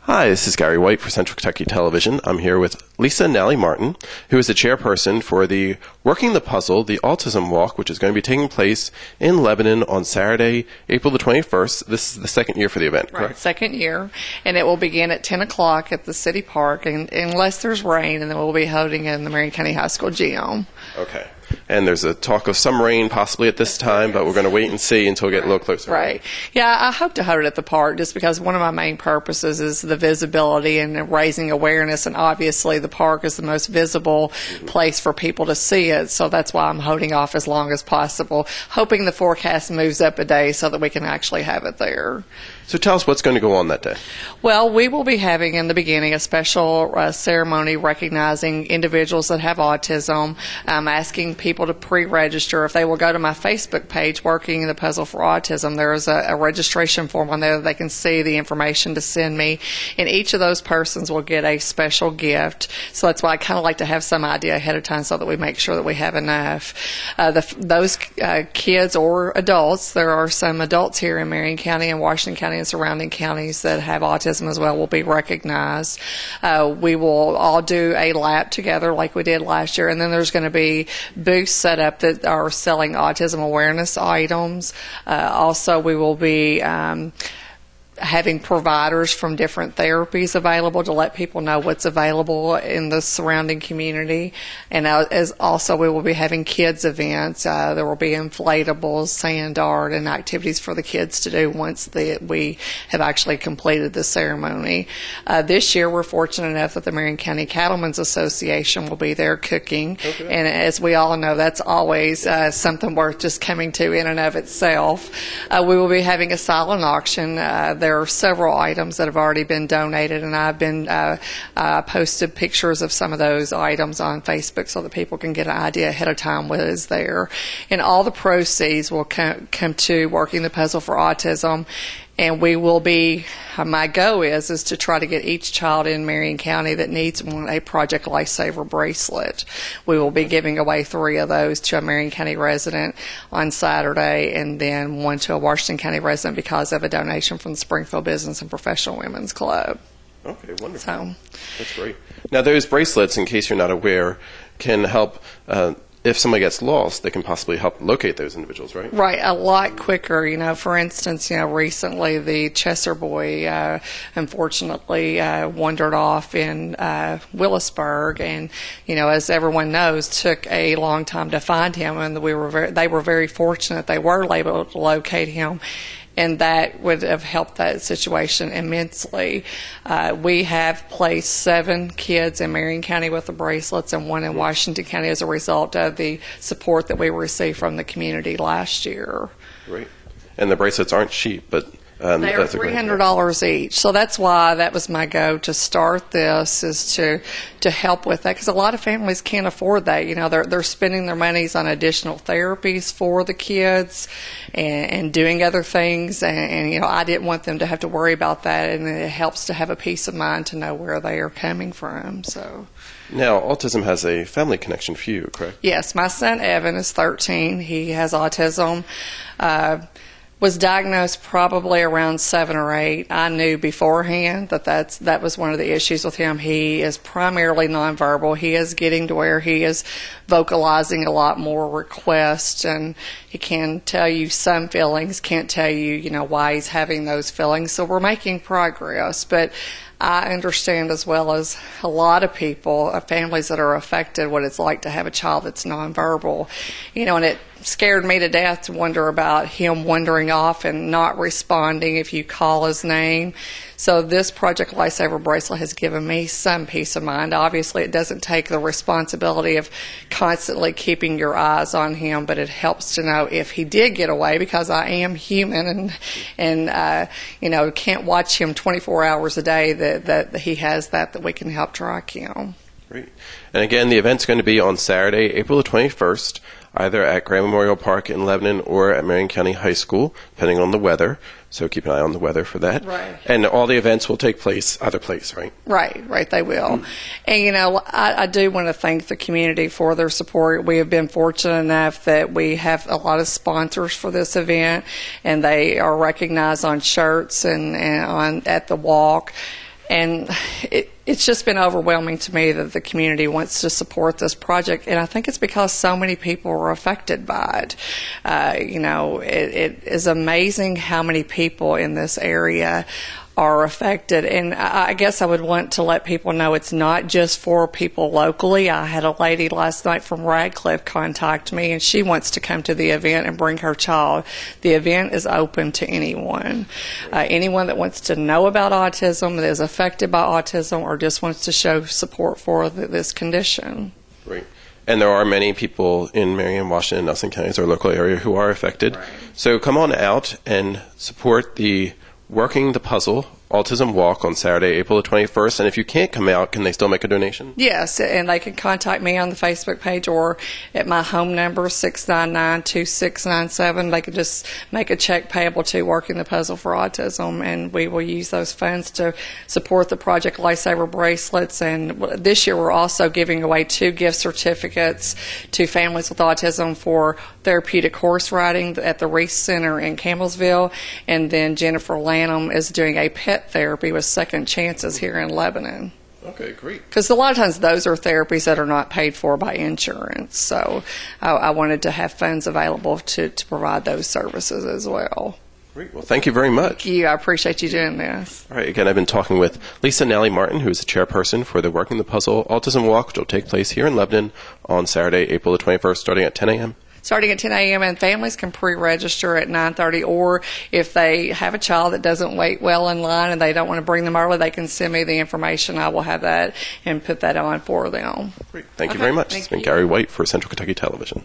Hi, this is Gary White for Central Kentucky Television. I'm here with Lisa Nally Martin, who is the chairperson for the Working the Puzzle, the Autism Walk, which is going to be taking place in Lebanon on Saturday, April the 21st. This is the second year for the event, correct? Right, second year, and it will begin at 10 o'clock at the city park, and unless there's rain, and then we'll be holding it in the Marion County High School gym. Okay. And there's a talk of some rain possibly at this time, but we're going to wait and see until we get a little closer. Right. Yeah, I hope to hold it at the park just because one of my main purposes is the visibility and raising awareness, and obviously the park is the most visible place for people to see it, so that's why I'm holding off as long as possible, hoping the forecast moves up a day so that we can actually have it there. So tell us what's going to go on that day. Well, we will be having in the beginning a special ceremony recognizing individuals that have autism. I'm asking people to pre-register. If they will go to my Facebook page, Working the Puzzle for Autism, there is a registration form on there that they can see the information to send me, and each of those persons will get a special gift. So that's why I kind of like to have some idea ahead of time so that we make sure that we have enough. Those kids or adults, there are some adults here in Marion County and Washington County and surrounding counties that have autism as well will be recognized. We will all do a lap together like we did last year, and then there's going to be booths set up that are selling autism awareness items. Also, we will be having providers from different therapies available to let people know what's available in the surrounding community. And as also we will be having kids events. There will be inflatables, sand art, and activities for the kids to do once we have actually completed the ceremony. This year we're fortunate enough that the Marion County Cattlemen's Association will be there cooking. Okay. And as we all know, that's always something worth just coming to in and of itself. We will be having a silent auction. There are several items that have already been donated, and I've been posted pictures of some of those items on Facebook so that people can get an idea ahead of time what is there. And all the proceeds will come to Working the Puzzle for Autism. And we will be, my goal is to try to get each child in Marion County that needs one a Project Lifesaver bracelet. We will be giving away 3 of those to a Marion County resident on Saturday, and then 1 to a Washington County resident because of a donation from the Springfield Business and Professional Women's Club. Okay, wonderful. So, that's great. Now, those bracelets, in case you're not aware, can help if somebody gets lost, they can possibly help locate those individuals, right? Right, a lot quicker. For instance, recently the Chesser boy unfortunately wandered off in Willisburg, and as everyone knows, took a long time to find him, and they were very fortunate they were able to locate him. And that would have helped that situation immensely. We have placed 7 kids in Marion County with the bracelets and 1 in Washington County as a result of the support that we received from the community last year. Great. And the bracelets aren't cheap, but they are $300 each. So that's why that was my goal to start this, is to help with that, because a lot of families can't afford that. They're spending their monies on additional therapies for the kids and doing other things, and I didn't want them to have to worry about that, and it helps to have a peace of mind to know where they are coming from. So. Now, autism has a family connection for you, correct? Yes, my son Evan is 13. He has autism. Was diagnosed probably around 7 or 8. I knew beforehand that was one of the issues with him. He is primarily nonverbal. He is getting to where he is vocalizing a lot more requests, and he can tell you some feelings, can't tell you, why he's having those feelings. So we're making progress, but I understand as well as a lot of people, families that are affected, what it's like to have a child that's nonverbal. And it scared me to death to wonder about him wandering off and not responding if you call his name. So this Project Lifesaver bracelet has given me some peace of mind. Obviously, it doesn't take the responsibility of constantly keeping your eyes on him, but it helps to know if he did get away, because I am human and can't watch him 24 hours a day, that he has that we can help track him. Great. And again, the event's going to be on Saturday, April the 21st, either at Grand Memorial Park in Lebanon or at Marion County High School, depending on the weather. So keep an eye on the weather for that. Right. And all the events will take place either place, right? Right, they will. And, I do want to thank the community for their support. We have been fortunate enough that we have a lot of sponsors for this event, and they are recognized on shirts and at the walk. And it's just been overwhelming to me that the community wants to support this project, and I think it's because so many people are affected by it. It is amazing how many people in this area are affected, and I guess I would want to let people know it's not just for people locally. I had a lady last night from Radcliffe contact me, and she wants to come to the event and bring her child. The event is open to anyone. Anyone that wants to know about autism, that is affected by autism, or just wants to show support for this condition. Right. And there are many people in Marion, Washington, Nelson counties, our local area, who are affected. Right. So come on out and support the Working the Puzzle Autism Walk on Saturday, April the 21st. And if you can't come out, can they still make a donation? Yes, and they can contact me on the Facebook page or at my home number, 699-2697. They can just make a check payable to Working the Puzzle for Autism, and we will use those funds to support the Project Lifesaver bracelets. And this year we're also giving away 2 gift certificates to families with autism for therapeutic horse riding at the Reese Center in Campbellsville. And then Jennifer Lanham is doing a pet therapy with Second Chances here in Lebanon. Okay, great. Because a lot of times those are therapies that are not paid for by insurance. So I wanted to have funds available to provide those services as well. Great. Well, thank you very much. Thank you. I appreciate you doing this. All right. Again, I've been talking with Lisa Nally Martin, who is the chairperson for the Working the Puzzle Autism Walk, which will take place here in Lebanon on Saturday, April the 21st, starting at 10 a.m. Starting at 10 a.m., and families can pre-register at 9:30, or if they have a child that doesn't wait well in line and they don't want to bring them early, they can send me the information. I will have that and put that on for them. Great. Thank you very much. It's been Gary White for Central Kentucky Television.